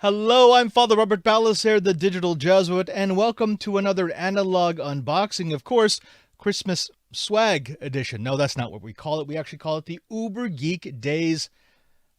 Hello, I'm Father Robert Ballas, the Digital Jesuit, and welcome to another analog unboxing. Of course, Christmas swag edition. No, that's not what we call it. We actually call it the uberGeek Days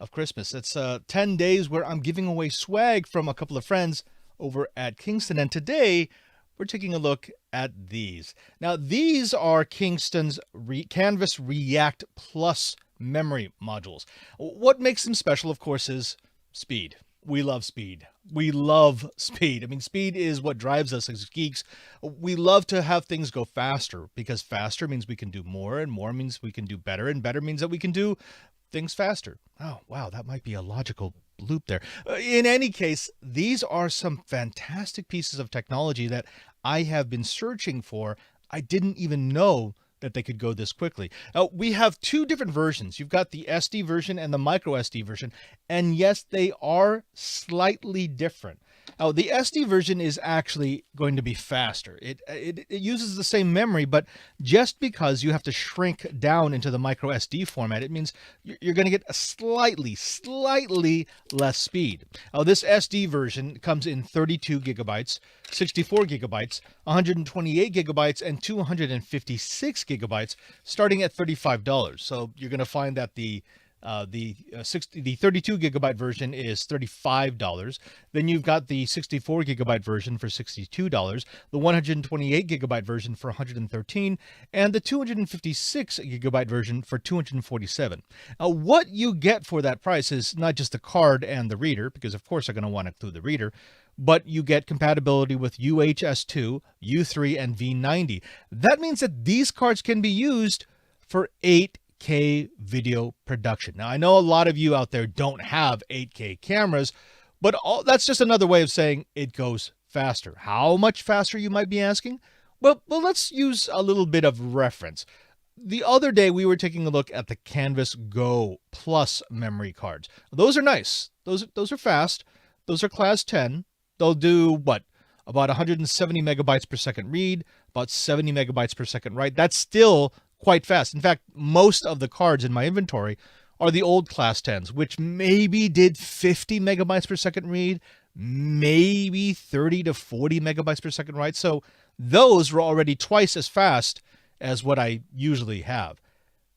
of Christmas. It's 10 days where I'm giving away swag from a couple of friends over at Kingston, and today we're taking a look at these. Now, these are Kingston's Canvas React Plus memory modules. What makes them special, of course, is speed. We love speed. We love speed. I mean, speed is what drives us as geeks. We love to have things go faster because faster means we can do more, and more means we can do better, and better means that we can do things faster. Oh, wow, that might be a logical loop there. In any case, these are some fantastic pieces of technology that I have been searching for. I didn't even know that they could go this quickly. We have two different versions. You've got the SD version and the micro SD version. And yes, they are slightly different. Now, the SD version is actually going to be faster. It uses the same memory, but just because you have to shrink down into the micro SD format, it means you're going to get a slightly less speed. Now, this SD version comes in 32 gigabytes, 64 gigabytes, 128 gigabytes, and 256 gigabytes, starting at $35. So you're going to find that the 32 gigabyte version is $35. Then you've got the 64 gigabyte version for $62, the 128 gigabyte version for $113, and the 256 gigabyte version for $247. Now, what you get for that price is not just the card and the reader, because of course they're going to want to include the reader, but you get compatibility with UHS-2, U3, and V90. That means that these cards can be used for 8K video production. Now, I know a lot of you out there don't have 8K cameras, but that's just another way of saying it goes faster. How much faster, you might be asking? Well, let's use a little bit of reference. The other day, we were taking a look at the Canvas Go Plus memory cards. Those are nice. Those are fast. Those are class 10. They'll do, what, about 170 megabytes per second read, about 70 megabytes per second write. That's still quite fast. In fact, most of the cards in my inventory are the old class 10s, which maybe did 50 megabytes per second read, maybe 30 to 40 megabytes per second write. So those were already twice as fast as what I usually have.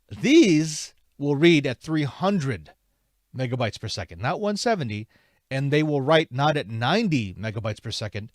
These will read at 300 megabytes per second, not 170, and they will write not at 90 megabytes per second,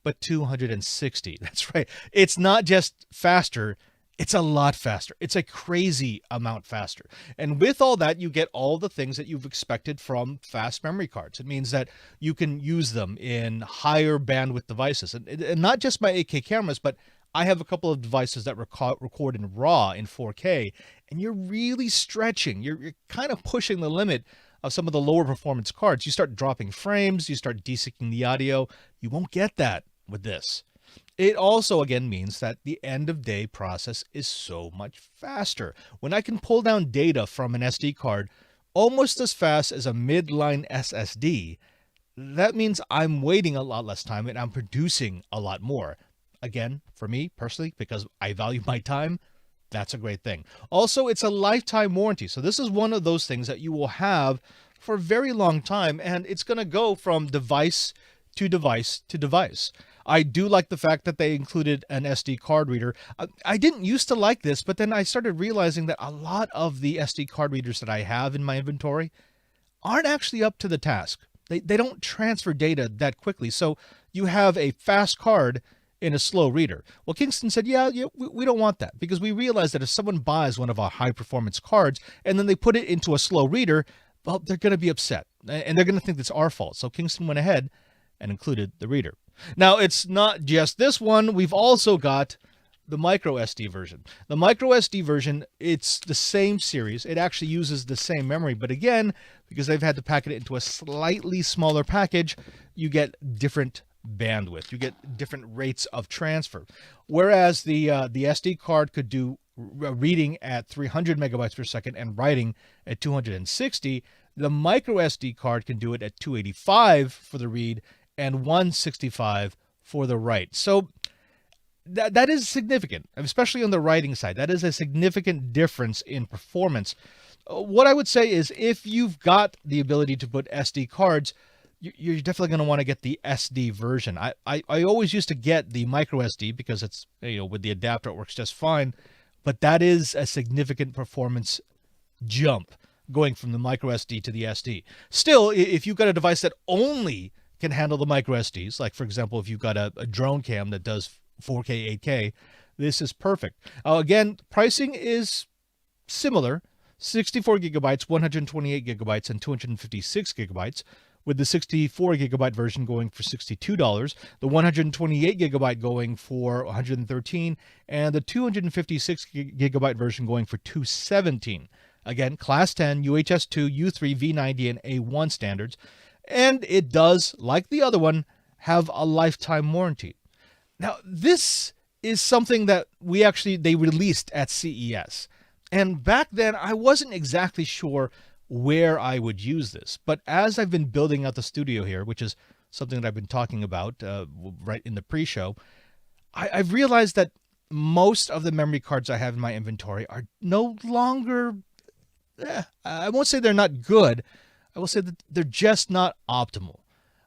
but 260. That's right. It's not just faster, it's a lot faster. It's a crazy amount faster. And with all that, you get all the things that you've expected from fast memory cards. It means that you can use them in higher bandwidth devices. And not just my 8K cameras, but I have a couple of devices that record in RAW in 4K. And you're really stretching. You're kind of pushing the limit of some of the lower performance cards. You start dropping frames. You start desyncing the audio. You won't get that with this. It also, again, means that the end-of-day process is so much faster. When I can pull down data from an SD card almost as fast as a midline SSD, that means I'm waiting a lot less time and I'm producing a lot more. Again, for me personally, because I value my time, that's a great thing. Also, it's a lifetime warranty. So this is one of those things that you will have for a very long time, and it's going to go from device to device to device. I do like the fact that they included an SD card reader. I didn't used to like this, but then I started realizing that a lot of the SD card readers that I have in my inventory aren't actually up to the task. They don't transfer data that quickly. So you have a fast card in a slow reader. Well, Kingston said, yeah, we don't want that, because we realize that if someone buys one of our high performance cards and then they put it into a slow reader, well, they're going to be upset and they're going to think it's our fault. So Kingston went ahead and included the reader. Now, it's not just this one. We've also got the micro SD version. The micro SD version, it's the same series. It actually uses the same memory, but again, because they've had to pack it into a slightly smaller package, you get different bandwidth. You get different rates of transfer. Whereas the SD card could do reading at 300 megabytes per second and writing at 260, the micro SD card can do it at 285 for the read and 165 for the write. So that is significant, especially on the writing side. That is a significant difference in performance. What I would say is if you've got the ability to put SD cards, you're definitely going to want to get the SD version. I always used to get the micro SD because it's, with the adapter it works just fine, but that is a significant performance jump going from the micro SD to the SD. Still, if you've got a device that only can handle the micro SDs, like for example, if you've got a drone cam that does 4K, 8K, this is perfect. Again, pricing is similar, 64 gigabytes, 128 gigabytes, and 256 gigabytes, with the 64 gigabyte version going for $62, the 128 gigabyte going for $113, and the 256 gigabyte version going for $217. Again, Class 10, UHS-2, U3, V90, and A1 standards. And it does, like the other one, have a lifetime warranty. Now, this is something that they released at CES. And back then, I wasn't exactly sure where I would use this. But as I've been building out the studio here, which is something that I've been talking about right in the pre-show, I've realized that most of the memory cards I have in my inventory are no longer, I won't say they're not good. I will say that they're just not optimal.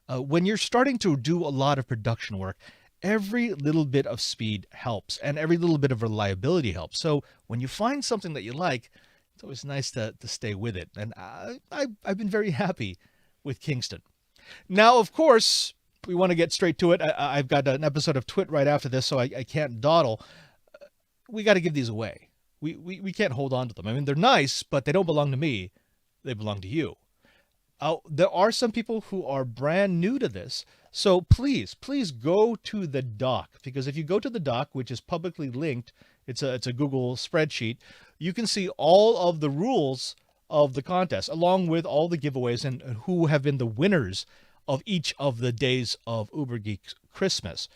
When you're starting to do a lot of production work, every little bit of speed helps and every little bit of reliability helps. So when you find something that you like, it's always nice to stay with it. And I've been very happy with Kingston. Now, of course, we want to get straight to it. I've got an episode of Twit right after this, so I can't dawdle. We got to give these away. We can't hold on to them. I mean, they're nice, but they don't belong to me. They belong to you. There are some people who are brand new to this. So please go to the doc, because if you go to the doc, which is publicly linked, it's a Google spreadsheet, you can see all of the rules of the contest, along with all the giveaways and who have been the winners of each of the days of uberGeek Christmas.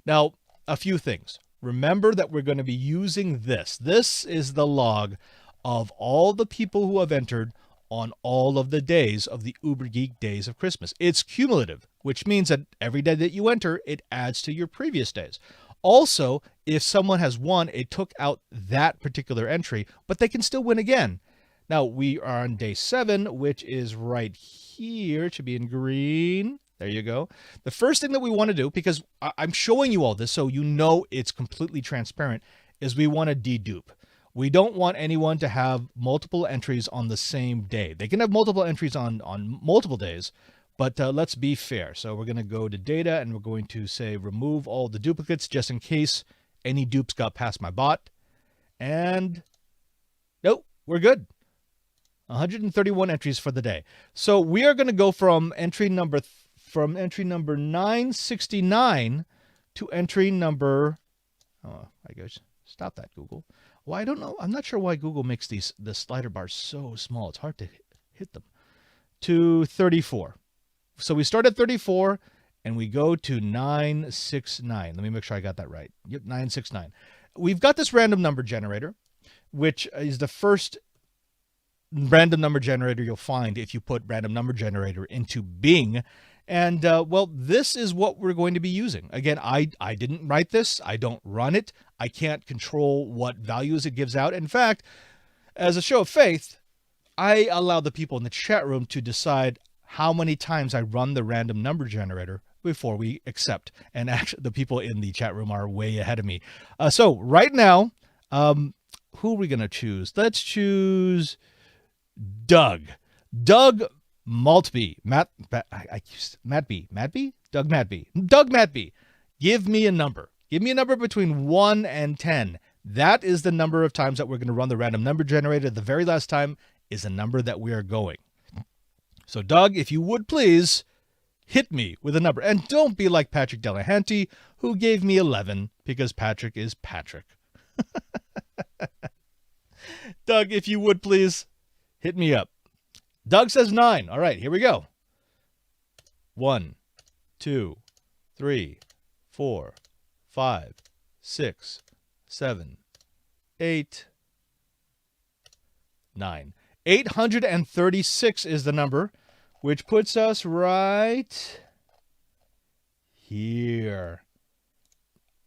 Now, a few things. Remember that we're going to be using this. This is the log of all the people who have entered on all of the days of the uberGeek days of Christmas. It's cumulative, which means that every day that you enter, it adds to your previous days. Also, if someone has won, it took out that particular entry, but they can still win again. Now, we are on day 7, which is right here. It should be in green. There you go. The first thing that we want to do, because I'm showing you all this so you know it's completely transparent, is we want to dedupe. We don't want anyone to have multiple entries on the same day. They can have multiple entries on multiple days, but let's be fair. So we're going to go to data and we're going to say remove all the duplicates just in case any dupes got past my bot. And nope, we're good. 131 entries for the day. So we are going to go from entry number 969 to entry number, I guess, stop that, Google. Well, I don't know. I'm not sure why Google makes the slider bars so small. It's hard to hit them. To 34. So we start at 34 and we go to 969. Let me make sure I got that right. Yep, 969. We've got this random number generator, which is the first random number generator you'll find if you put random number generator into Bing. And, well, this is what we're going to be using. Again, I didn't write this. I don't run it. I can't control what values it gives out. In fact, as a show of faith, I allow the people in the chat room to decide how many times I run the random number generator before we accept. And actually, the people in the chat room are way ahead of me. So right now, who are we going to choose? Let's choose Doug. Doug Maltby. Doug Matby. Give me a number. Give me a number between 1 and 10. That is the number of times that we're going to run the random number generator. The very last time is the number that we are going. So, Doug, if you would please hit me with a number. And don't be like Patrick Delahanty, who gave me 11, because Patrick is Patrick. Doug, if you would please hit me up. Doug says 9. All right, here we go. 1, 2, 3, 4, 5, 6, 7, 8, 9. 836 is the number, which puts us right here.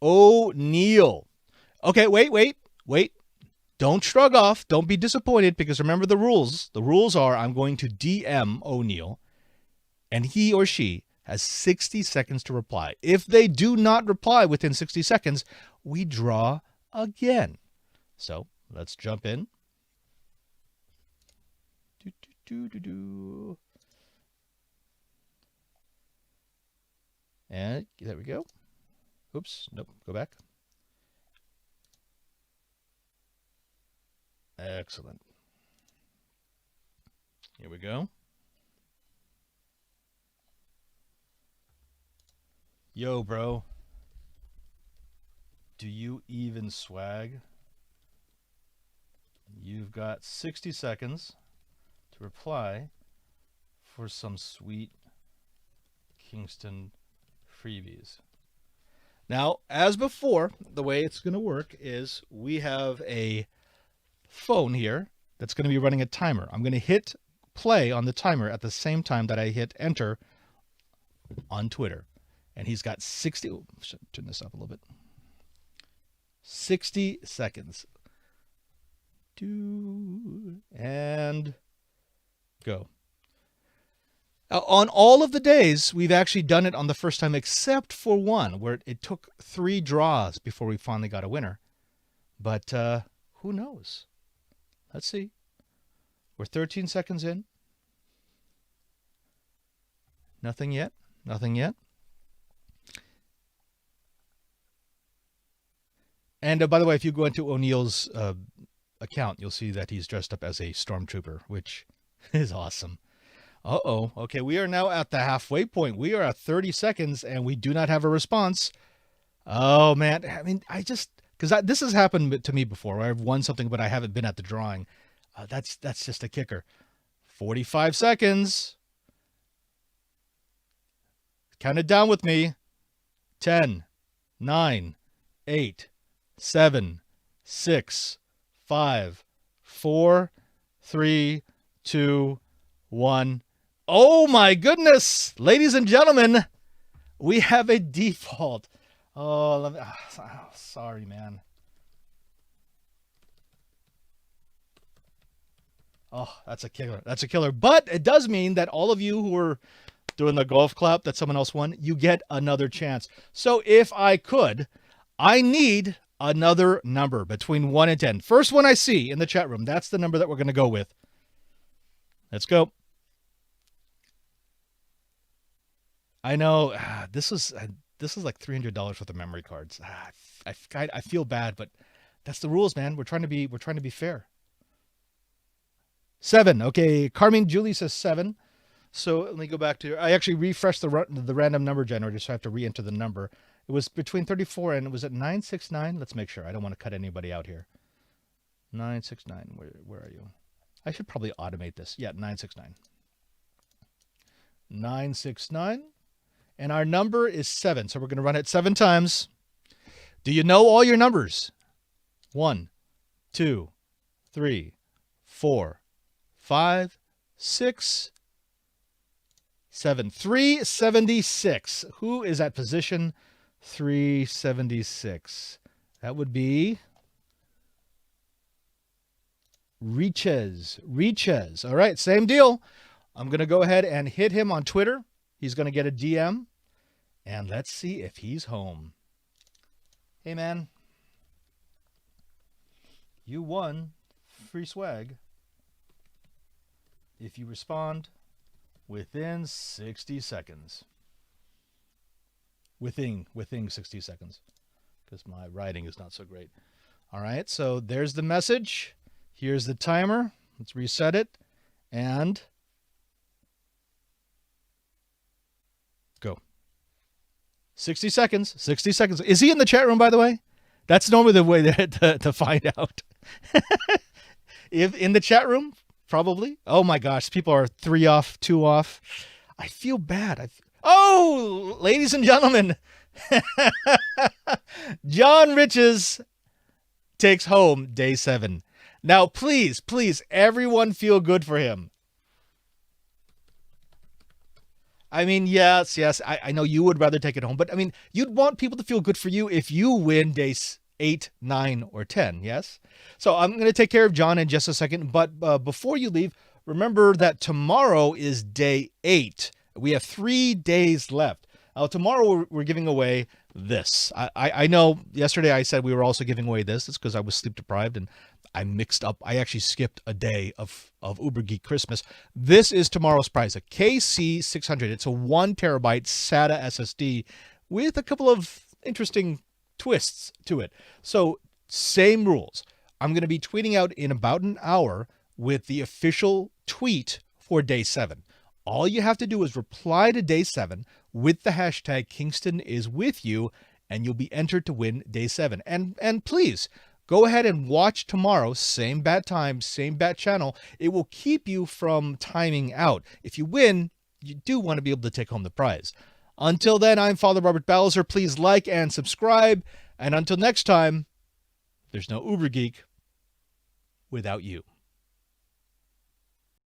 O'Neill. Okay, wait. Don't shrug off. Don't be disappointed, because remember the rules. The rules are I'm going to DM O'Neill, and he or she has 60 seconds to reply. If they do not reply within 60 seconds, we draw again. So let's jump in. And there we go. Oops, nope, go back. Excellent. Here we go. Yo, bro. Do you even swag? You've got 60 seconds to reply for some sweet Kingston freebies. Now, as before, the way it's going to work is we have a phone here that's going to be running a timer. I'm going to hit play on the timer at the same time that I hit enter on Twitter. And he's got 60. Oh, should turn this up a little bit. 60 seconds. And go. Now, on all of the days, we've actually done it on the first time, except for one where it took 3 draws before we finally got a winner. But who knows? Let's see. We're 13 seconds in. Nothing yet. Nothing yet. And by the way, if you go into O'Neill's account, you'll see that he's dressed up as a stormtrooper, which is awesome. Uh-oh. Okay, we are now at the halfway point. We are at 30 seconds, and we do not have a response. Oh, man. I mean, because this has happened to me before, where I've won something, but I haven't been at the drawing. That's just a kicker. 45 seconds. Count it down with me. 10, 9, 8, 7, 6, 5, 4, 3, 2, 1. Oh my goodness, ladies and gentlemen, we have a default. Oh, sorry, man. Oh, that's a killer. That's a killer. But it does mean that all of you who are doing the golf clap that someone else won, you get another chance. So if I could, I need another number between 1 and 10. First one I see in the chat room, that's the number that we're going to go with. Let's go. I know this is like $300 worth of memory cards. I feel bad, but that's the rules, man. We're trying to be fair. 7. Okay, Carmine Julie says 7. So let me go back to. I actually refreshed the random number generator, so I have to re-enter the number. It was between 34 and it was at 969. Let's make sure. I don't want to cut anybody out here. 969. Where are you? I should probably automate this. Yeah, 969. 969. And our number is 7. So we're going to run it 7 times. Do you know all your numbers? 1, 2, 3, 4, 5, 6, 7. 376. Who is at position 376? That would be Reaches. All right, same deal. I'm going to go ahead and hit him on Twitter. He's going to get a DM. And let's see if he's home. Hey, man. You won free swag if you respond within 60 seconds. Within 60 seconds. Because my writing is not so great. All right, so there's the message. Here's the timer. Let's reset it. And go. 60 seconds. 60 seconds. Is he in the chat room, by the way? That's normally the way to find out. If in the chat room, probably. Oh my gosh, people are 3 off, 2 off. I feel bad. Oh, ladies and gentlemen, John Riches takes home day 7. Now, please, everyone feel good for him. I mean, yes, I know you would rather take it home, but I mean, you'd want people to feel good for you if you win days 8, 9, or 10, yes? So I'm going to take care of John in just a second, but before you leave, remember that tomorrow is day 8. We have 3 days left. Tomorrow we're giving away this. I know yesterday I said we were also giving away this. It's because I was sleep deprived and I mixed up. I actually skipped a day of uberGeek Christmas. This is tomorrow's prize, a KC600. It's a 1 terabyte SATA SSD with a couple of interesting twists to it. So same rules. I'm going to be tweeting out in about an hour with the official tweet for day 7. All you have to do is reply to day 7 with the hashtag Kingston is with you, and you'll be entered to win day 7. And please go ahead and watch tomorrow, same bat time, same bat channel. It will keep you from timing out. If you win, you do want to be able to take home the prize. Until then, I'm Father Robert Bowser. Please like and subscribe. And until next time, there's no uberGeek without you.